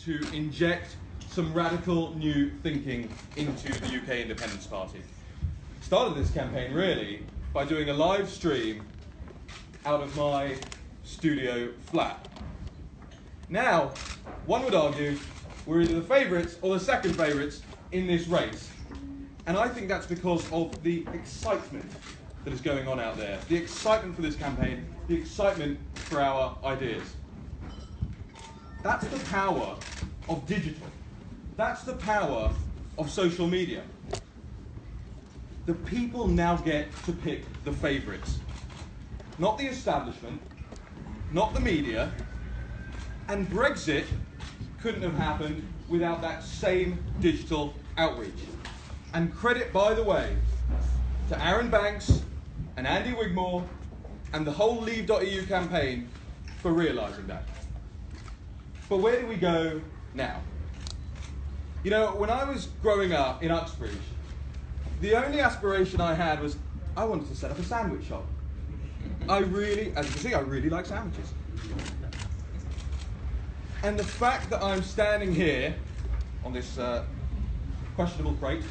to inject some radical new thinking into the UK Independence Party. Started this campaign really by doing a live stream out of my studio flat. Now, one would argue we're either the favourites or the second favourites in this race. And I think that's because of the excitement that is going on out there. The excitement for this campaign, the excitement for our ideas. That's the power of digital. That's the power of social media. The people now get to pick the favourites. Not the establishment, not the media, and Brexit couldn't have happened without that same digital outreach. And credit, by the way, to Aaron Banks and Andy Wigmore and the whole Leave.eu campaign for realising that. But where do we go now? You know, when I was growing up in Uxbridge, the only aspiration I had was I wanted to set up a sandwich shop. As you can see, I really like sandwiches. And the fact that I'm standing here on this questionable crate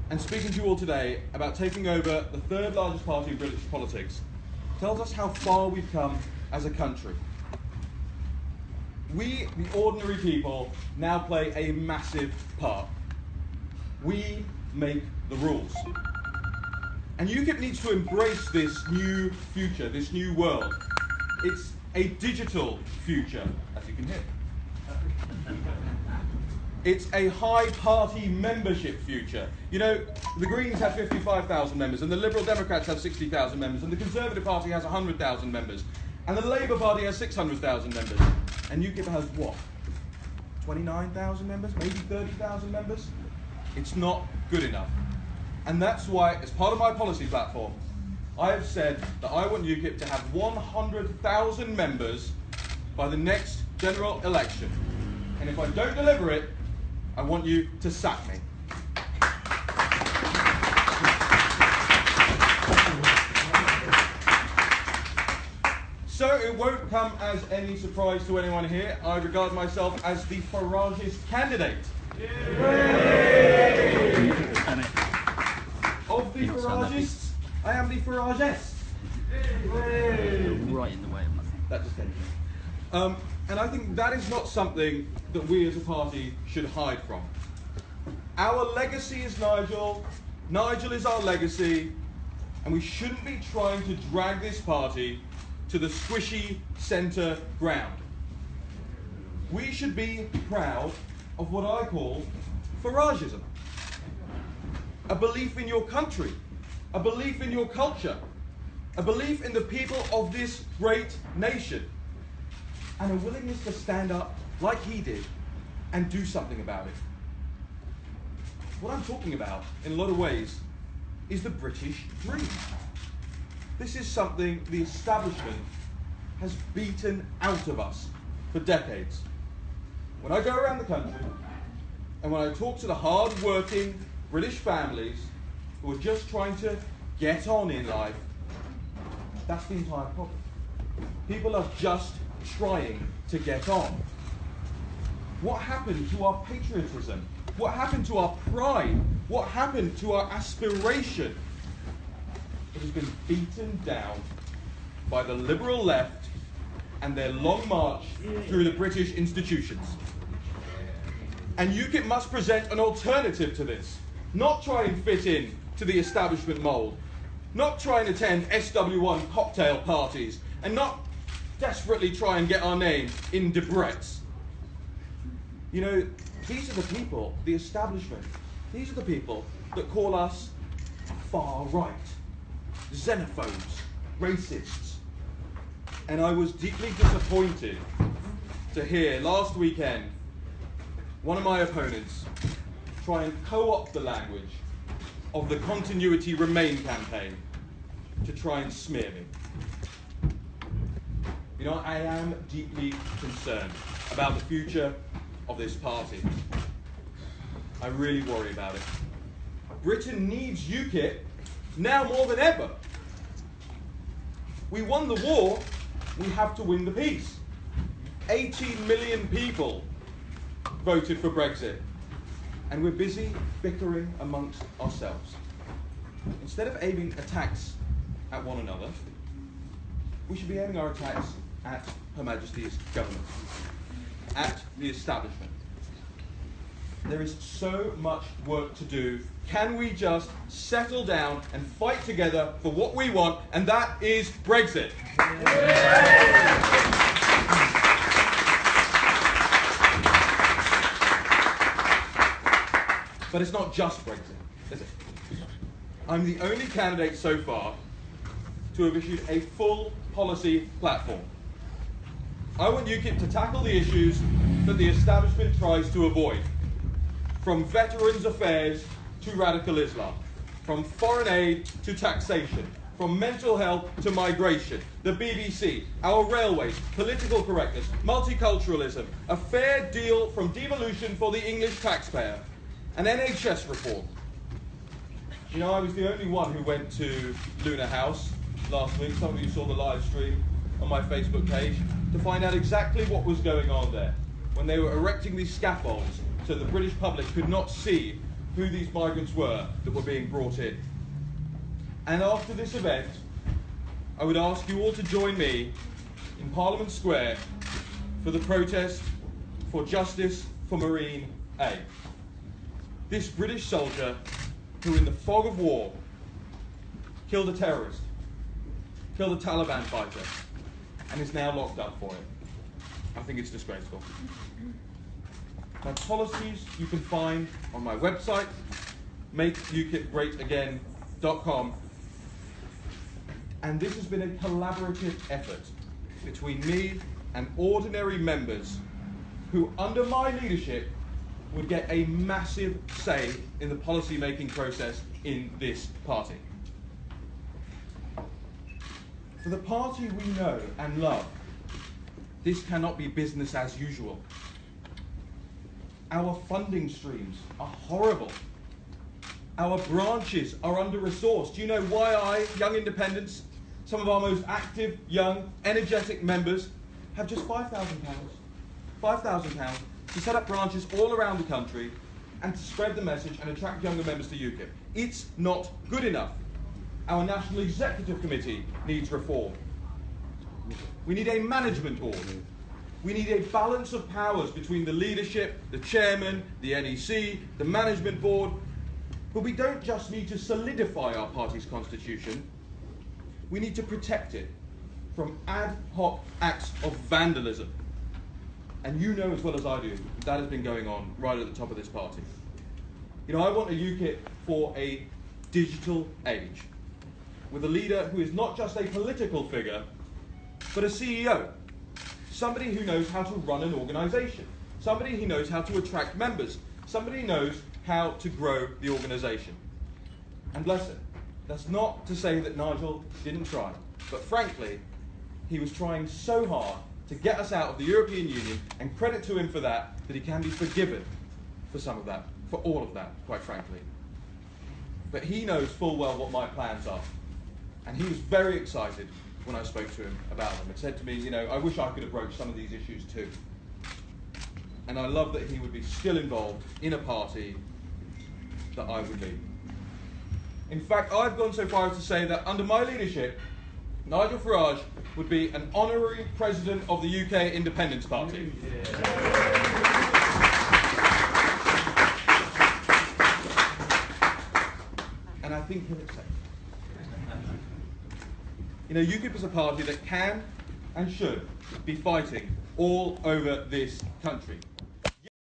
and speaking to you all today about taking over the third largest party in British politics tells us how far we've come as a country. We, the ordinary people, now play a massive part. We make the rules. And UKIP needs to embrace this new future, this new world. It's a digital future, as you can hear. It's a high party membership future. You know, the Greens have 55,000 members, and the Liberal Democrats have 60,000 members, and the Conservative Party has 100,000 members, and the Labour Party has 600,000 members. And UKIP has what? 29,000 members? Maybe 30,000 members? It's not good enough. And that's why, as part of my policy platform, I have said that I want UKIP to have 100,000 members by the next general election. And if I don't deliver it, I want you to sack me. So it won't come as any surprise to anyone here. I regard myself as the Farageist candidate. Of the Faragists, I am the Faragest. Right in the way of nothing. That just ended. And I think that is not something that we as a party should hide from. Our legacy is Nigel, Nigel is our legacy, and we shouldn't be trying to drag this party to the squishy centre ground. We should be proud of what I call Faragism. A belief in your country, a belief in your culture, a belief in the people of this great nation, and a willingness to stand up like he did and do something about it. What I'm talking about, in a lot of ways, is the British dream. This is something the establishment has beaten out of us for decades. When I go around the country, and when I talk to the hard-working British families who are just trying to get on in life, that's the entire problem. People are just trying to get on. What happened to our patriotism? What happened to our pride? What happened to our aspiration? It has been beaten down by the liberal left and their long march through the British institutions. And UKIP must present an alternative to this. Not try and fit in to the establishment mould. Not try and attend SW1 cocktail parties. And not desperately try and get our name in debrettes. You know, these are the people, the establishment, these are the people that call us far right, xenophobes, racists. And I was deeply disappointed to hear last weekend one of my opponents try and co-opt the language of the Continuity Remain campaign to try and smear me. You know, I am deeply concerned about the future of this party. I really worry about it. Britain needs UKIP now more than ever. We won the war, we have to win the peace. 18 million people voted for Brexit, and we're busy bickering amongst ourselves. Instead of aiming attacks at one another, we should be aiming our attacks at Her Majesty's government, at the establishment. There is so much work to do. Can we just settle down and fight together for what we want, and that is Brexit? But it's not just Brexit, is it? I'm the only candidate so far to have issued a full policy platform. I want UKIP to tackle the issues that the establishment tries to avoid, from veterans' affairs to radical Islam, from foreign aid to taxation, from mental health to migration, the BBC, our railways, political correctness, multiculturalism, a fair deal from devolution for the English taxpayer, an NHS reform. You know, I was the only one who went to Luna House last week. Some of you saw the live stream on my Facebook page to find out exactly what was going on there when they were erecting these scaffolds so the British public could not see who these migrants were that were being brought in. And after this event, I would ask you all to join me in Parliament Square for the protest for justice for Marine A. This British soldier who in the fog of war killed a terrorist, killed a Taliban fighter, and is now locked up for it. I think it's disgraceful. My policies you can find on my website, makeukipgreatagain.com. And this has been a collaborative effort between me and ordinary members who, under my leadership, would get a massive say in the policy-making process in this party. For the party we know and love, this cannot be business as usual. Our funding streams are horrible. Our branches are under-resourced. Do you know why young independents, some of our most active, young, energetic members, have just £5,000 to set up branches all around the country and to spread the message and attract younger members to UKIP? It's not good enough. Our National Executive Committee needs reform. We need a management board. We need a balance of powers between the leadership, the chairman, the NEC, the management board. But we don't just need to solidify our party's constitution. We need to protect it from ad hoc acts of vandalism. And you know as well as I do that has been going on right at the top of this party. You know, I want a UKIP for a digital age, with a leader who is not just a political figure, but a CEO. Somebody who knows how to run an organisation. Somebody who knows how to attract members. Somebody who knows how to grow the organisation. And bless him, that's not to say that Nigel didn't try, but frankly, he was trying so hard to get us out of the European Union, and credit to him for that he can be forgiven for some of that, for all of that, quite frankly. But he knows full well what my plans are. And he was very excited when I spoke to him about them and said to me, you know, I wish I could have broached some of these issues too. And I love that he would be still involved in a party that I would lead. In fact, I've gone so far as to say that under my leadership, Nigel Farage would be an honorary president of the UK Independence Party. And I think he'll accept. You know, UKIP is a party that can and should be fighting all over this country.